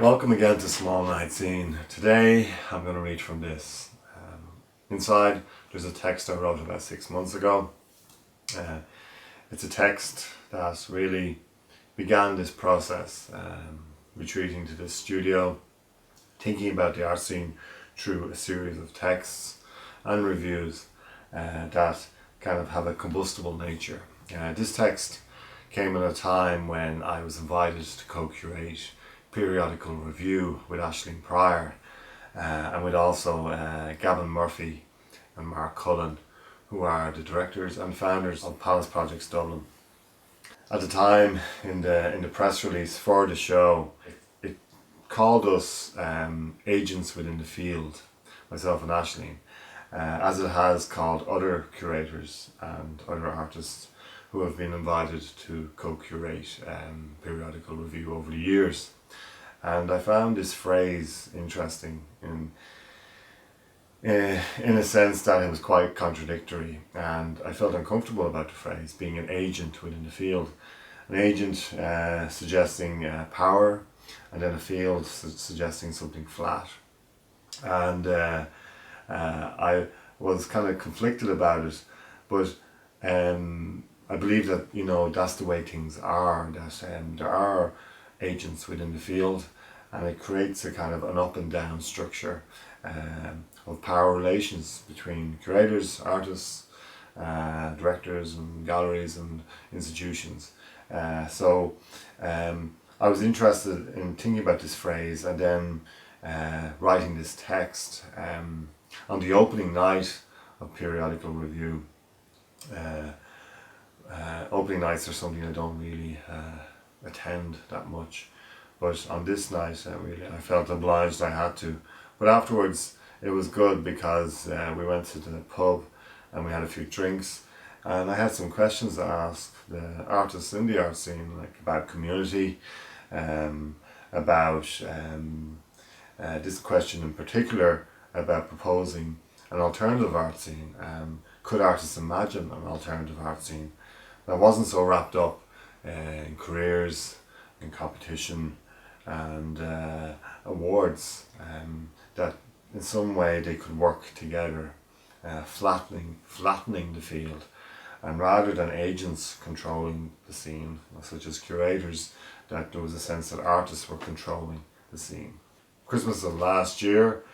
Welcome again to Small Night Scene. Today I'm going to read from this. Inside there's a text I wrote about 6 months ago. It's a text that really began this process, retreating to this studio, thinking about the art scene through a series of texts and reviews that kind of have a combustible nature. This text came at a time when I was invited to co-curate Periodical Review with Aisling Pryor and with also Gavin Murphy and Mark Cullen, who are the directors and founders of Palace Projects Dublin. At the time, in the press release for the show, it called us agents within the field, myself and Aisling, as it has called other curators and other artists who have been invited to co-curate Periodical Review over the years. And I found this phrase interesting in a sense that it was quite contradictory, and I felt uncomfortable about the phrase being an agent within the field. An agent suggesting power, and then a field suggesting something flat. And I was kind of conflicted about it, but I believe that that's the way things are, that there are agents within the field, and it creates a kind of an up and down structure of power relations between curators, artists, directors and galleries and institutions. So I was interested in thinking about this phrase, and then writing this text on the opening night of Periodical Review. Opening nights are something I don't really attend that much, but on this night I felt obliged I had to. But afterwards it was good because we went to the pub and we had a few drinks, and I had some questions to ask the artists in the art scene, like about community, about this question in particular about proposing an alternative art scene. Could artists imagine an alternative art scene that wasn't so wrapped up in careers, in competition and awards, that in some way they could work together, flattening the field, and rather than agents controlling the scene, such as curators, that there was a sense that artists were controlling the scene. Christmas of last year,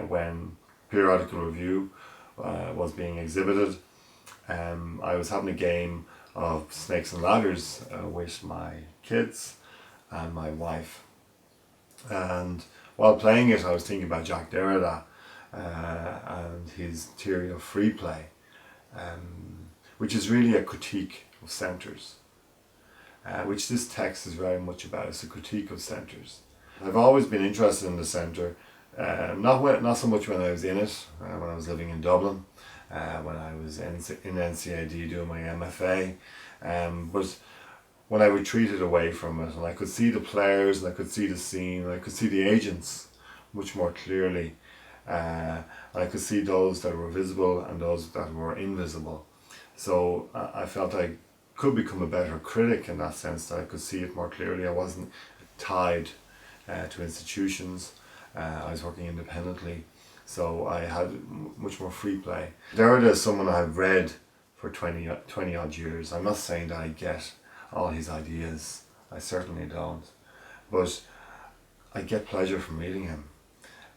when Periodical Review was being exhibited, I was having a game of Snakes and Ladders with my kids and my wife, and while playing it I was thinking about Jacques Derrida and his theory of free play, which is really a critique of centres, which this text is very much about. It's a critique of centres. I've always been interested in the centre, not so much when I was in it, when I was living in Dublin, when I was in NCAD doing my MFA, but when I retreated away from it and I could see the players and I could see the scene and I could see the agents much more clearly, and I could see those that were visible and those that were invisible. So I felt I could become a better critic in that sense, that I could see it more clearly. I wasn't tied to institutions. I was working independently, so I had much more free play. Derrida is someone I've read for 20 odd years. I'm not saying that I get all his ideas, I certainly don't, but I get pleasure from reading him,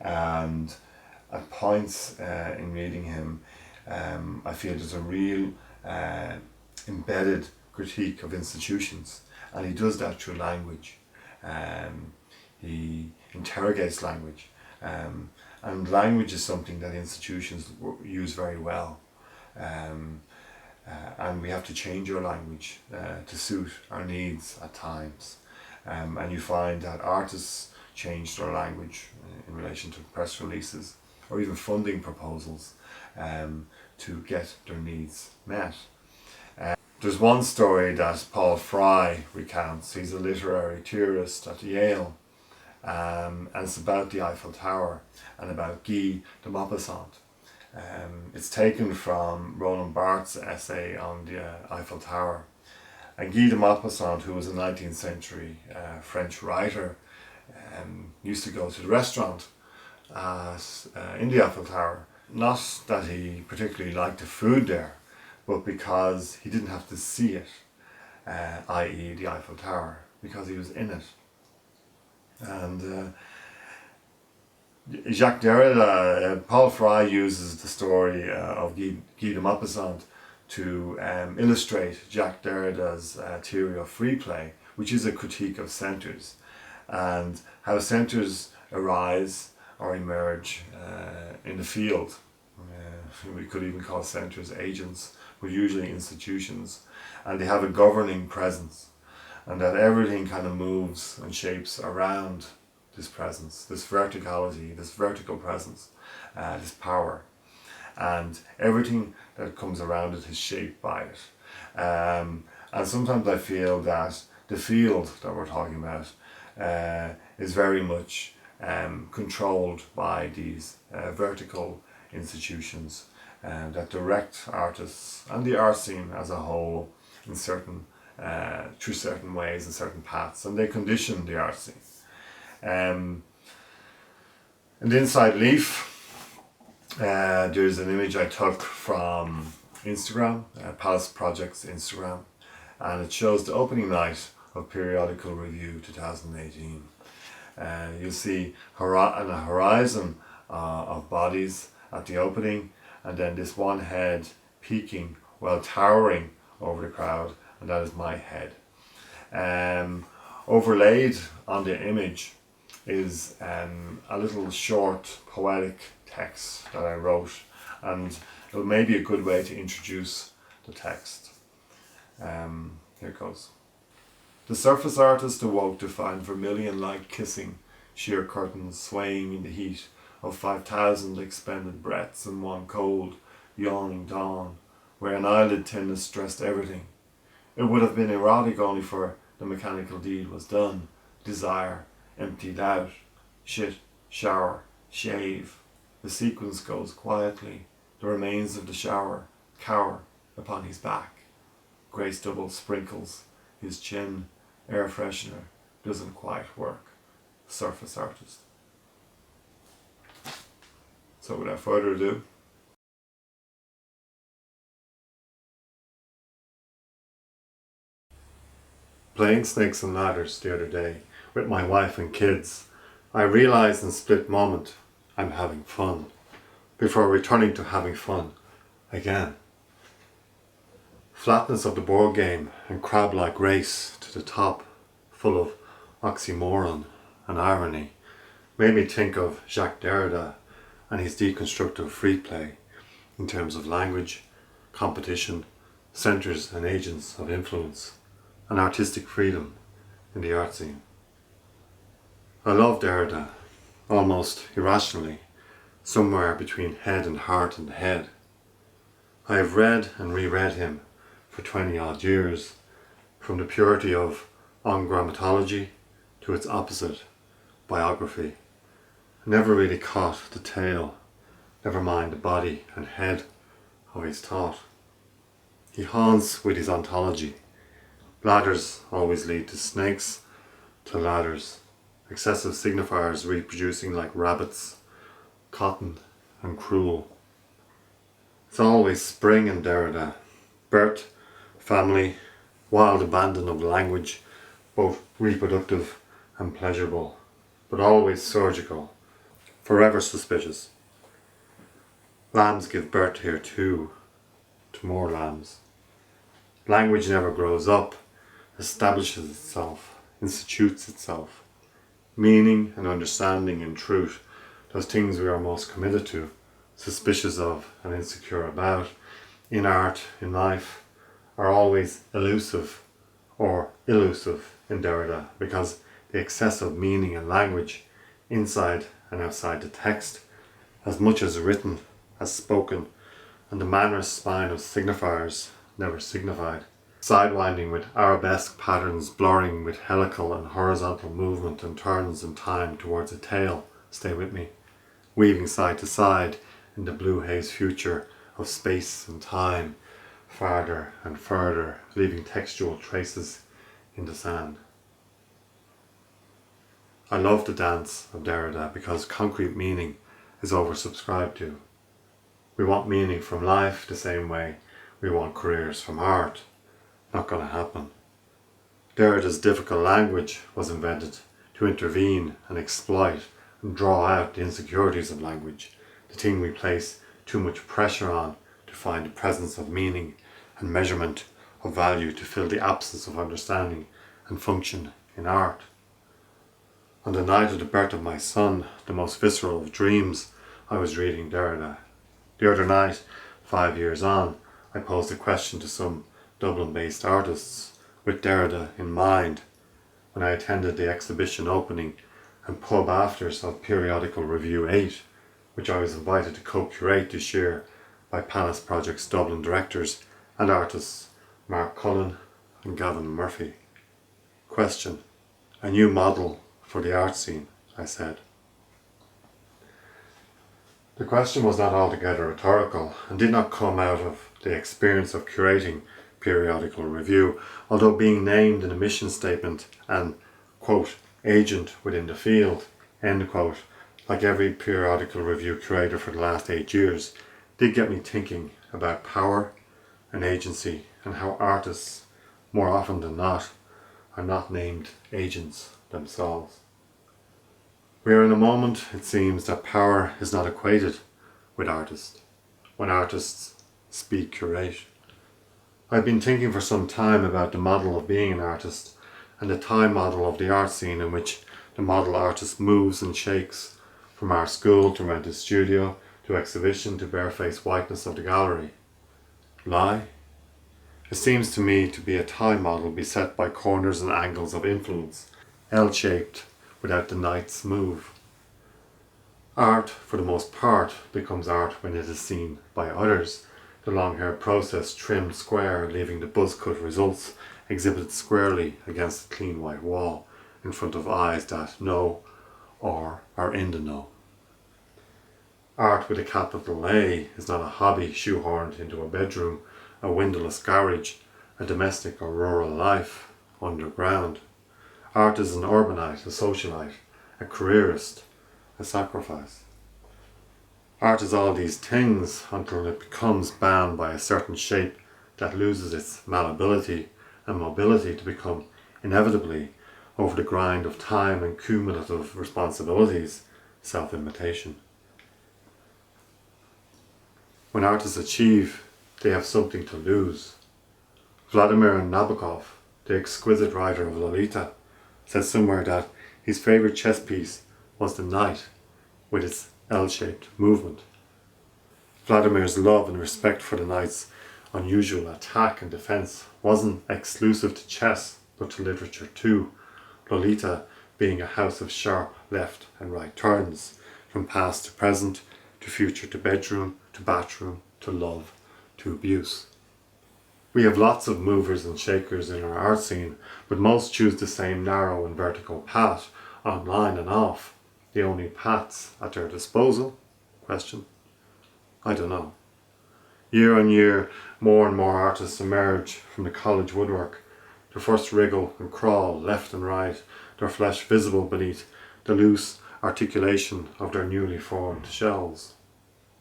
and at points in reading him I feel there's a real embedded critique of institutions, and he does that through language. He interrogates language, and language is something that institutions use very well, and we have to change our language to suit our needs at times, and you find that artists change their language in relation to press releases or even funding proposals to get their needs met. There's one story that Paul Fry recounts. He's a literary theorist at Yale, and it's about the Eiffel Tower and about Guy de Maupassant. It's taken from Roland Barthes' essay on the Eiffel Tower. And Guy de Maupassant, who was a 19th century French writer, used to go to the restaurant in the Eiffel Tower. Not that he particularly liked the food there, but because he didn't have to see it, i.e. the Eiffel Tower, because he was in it. And Jacques Derrida, Paul Fry uses the story of Guy de Maupassant to illustrate Jacques Derrida's theory of free play, which is a critique of centres, and how centres arise or emerge in the field. We could even call centres agents, but usually institutions, and they have a governing presence, and that everything kind of moves and shapes around this presence, this verticality, this vertical presence, this power, and everything that comes around it is shaped by it. And sometimes I feel that the field that we're talking about is very much controlled by these vertical institutions that direct artists and the art scene as a whole in certain through certain ways and certain paths, and they condition the art scene. And inside Leaf, there's an image I took from Instagram, Palace Project's Instagram, and it shows the opening night of Periodical Review 2018. You'll see a horizon of bodies at the opening, and then this one head peaking while towering over the crowd, and that is my head. Overlaid on the image is a little short poetic text that I wrote, and it may be a good way to introduce the text. Here it goes. The surface artist awoke to find vermilion-like kissing sheer curtains swaying in the heat of 5,000 expended breaths in one cold, yawning dawn, where an eyelid thinness stressed everything. It would have been erotic only for the mechanical deed was done, desire emptied out, shit, shower, shave. The sequence goes quietly, the remains of the shower cower upon his back. Grey stubble sprinkles his chin, air freshener doesn't quite work. Surface artist. So without further ado, playing snakes and ladders the other day with my wife and kids, I realised in a split moment I'm having fun before returning to having fun again. Flatness of the board game and crab-like race to the top, full of oxymoron and irony, made me think of Jacques Derrida and his deconstructive free play in terms of language, competition, centres and agents of influence, and artistic freedom in the art scene. I love Derrida, almost irrationally, somewhere between head and heart and head. I have read and reread him for 20 odd years, from the purity of On Grammatology to its opposite, biography. Never really caught the tail, never mind the body and head of his thought. He haunts with his ontology. Ladders always lead to snakes, to ladders, excessive signifiers reproducing like rabbits, cotton and cruel. It's always spring in Derrida, birth, family, wild abandon of language, both reproductive and pleasurable, but always surgical, forever suspicious. Lambs give birth here too, to more lambs. Language never grows up, establishes itself, institutes itself. Meaning and understanding and truth, those things we are most committed to, suspicious of and insecure about, in art, in life, are always elusive or elusive in Derrida, because the excess of meaning and language, inside and outside the text, as much as written as spoken, and the manner's spine of signifiers never signified, sidewinding with arabesque patterns, blurring with helical and horizontal movement and turns in time towards a tail, stay with me, weaving side to side in the blue haze future of space and time, farther and further, leaving textual traces in the sand. I love the dance of Derrida because concrete meaning is oversubscribed to. We want meaning from life the same way we want careers from art. Not going to happen. Derrida's difficult language was invented to intervene and exploit and draw out the insecurities of language, the thing we place too much pressure on to find the presence of meaning and measurement of value to fill the absence of understanding and function in art. On the night of the birth of my son, the most visceral of dreams, I was reading Derrida. The other night, 5 years on, I posed a question to some Dublin-based artists with Derrida in mind when I attended the exhibition opening and pub afters of Periodical Review 8, which I was invited to co-curate this year by Palace Project's Dublin directors and artists Mark Cullen and Gavin Murphy. Question: a new model for the art scene, I said. The question was not altogether rhetorical and did not come out of the experience of curating Periodical Review, although being named in a mission statement and, quote, agent within the field, end quote, like every Periodical Review curator for the last 8 years, did get me thinking about power and agency and how artists, more often than not, are not named agents themselves. We are in a moment, it seems, that power is not equated with artists, when artists speak curate. I've been thinking for some time about the model of being an artist and the time model of the art scene in which the model artist moves and shakes from art school to rented studio to exhibition to barefaced whiteness of the gallery. Lie? It seems to me to be a time model beset by corners and angles of influence, L-shaped without the knight's move. Art, for the most part, becomes art when it is seen by others. The long-hair process trimmed square, leaving the buzz-cut results exhibited squarely against the clean white wall, in front of eyes that know or are in the know. Art with a capital A is not a hobby shoehorned into a bedroom, a windowless garage, a domestic or rural life underground. Art is an urbanite, a socialite, a careerist, a sacrifice. Art is all these things until it becomes bound by a certain shape that loses its malleability and mobility to become inevitably, over the grind of time and cumulative responsibilities, self-imitation. When artists achieve, they have something to lose. Vladimir Nabokov, the exquisite writer of Lolita, said somewhere that his favourite chess piece was the knight with its L-shaped movement. Vladimir's love and respect for the knight's unusual attack and defence wasn't exclusive to chess but to literature too, Lolita being a house of sharp left and right turns, from past to present, to future to bedroom, to bathroom, to love, to abuse. We have lots of movers and shakers in our art scene, but most choose the same narrow and vertical path, online and off. The only paths at their disposal? Question. I don't know. Year on year, more and more artists emerge from the college woodwork, their first wriggle and crawl left and right, their flesh visible beneath the loose articulation of their newly formed shells,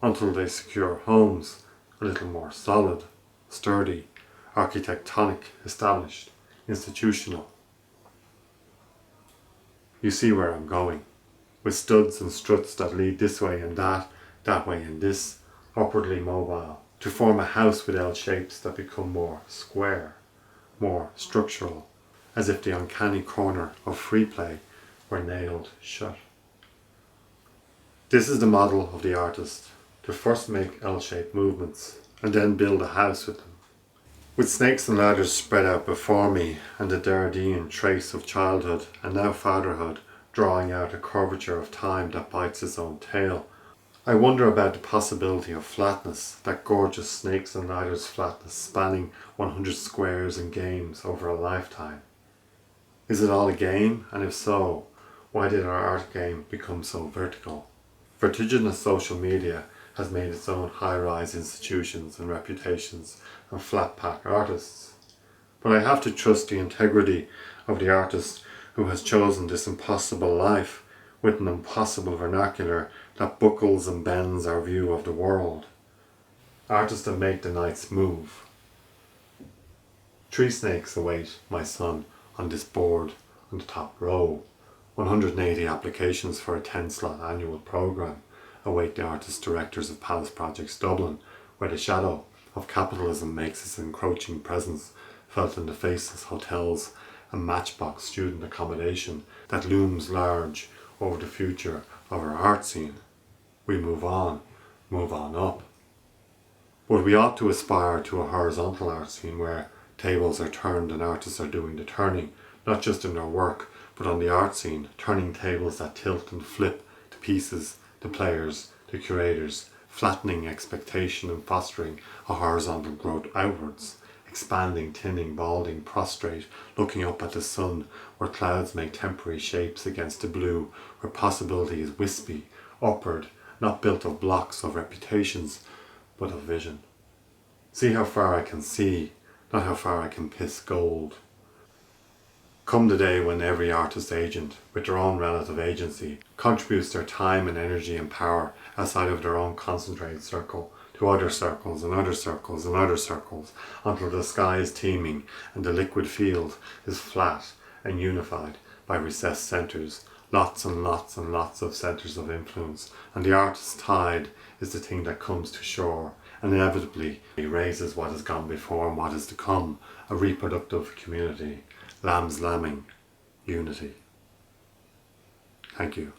until they secure homes a little more solid, sturdy, architectonic, established, institutional. You see where I'm going, with studs and struts that lead this way and that way and this, upwardly mobile, to form a house with L shapes that become more square, more structural, as if the uncanny corner of free play were nailed shut. This is the model of the artist, to first make L-shaped movements and then build a house with them. With snakes and ladders spread out before me and the Derridean trace of childhood and now fatherhood drawing out a curvature of time that bites its own tail, I wonder about the possibility of flatness, that gorgeous snakes and ladders flatness spanning 100 squares and games over a lifetime. Is it all a game? And if so, why did our art game become so vertical? Vertiginous social media has made its own high-rise institutions and reputations of flat-pack artists. But I have to trust the integrity of the artist who has chosen this impossible life with an impossible vernacular that buckles and bends our view of the world. Artists that make the nights move. Tree snakes await, my son, on this board on the top row. 180 applications for a 10-slot annual programme await the artist directors of Palace Projects Dublin, where the shadow of capitalism makes its encroaching presence felt in the faceless hotels and matchbox student accommodation that looms large over the future of our art scene. We move on up. But we ought to aspire to a horizontal art scene where tables are turned and artists are doing the turning, not just in their work, but on the art scene, turning tables that tilt and flip to pieces, to players, to curators, flattening expectation and fostering a horizontal growth outwards, expanding, tinning, balding, prostrate, looking up at the sun, where clouds make temporary shapes against the blue, where possibility is wispy, upward, not built of blocks of reputations, but of vision. See how far I can see, not how far I can piss gold. Come the day when every artist agent, with their own relative agency, contributes their time and energy and power outside of their own concentrated circle to other circles and other circles and other circles, until the sky is teeming and the liquid field is flat and unified by recessed centres, lots and lots and lots of centres of influence, and the artist's tide is the thing that comes to shore and inevitably raises what has gone before and what is to come, a reproductive community. Lambs lambing, unity. Thank you.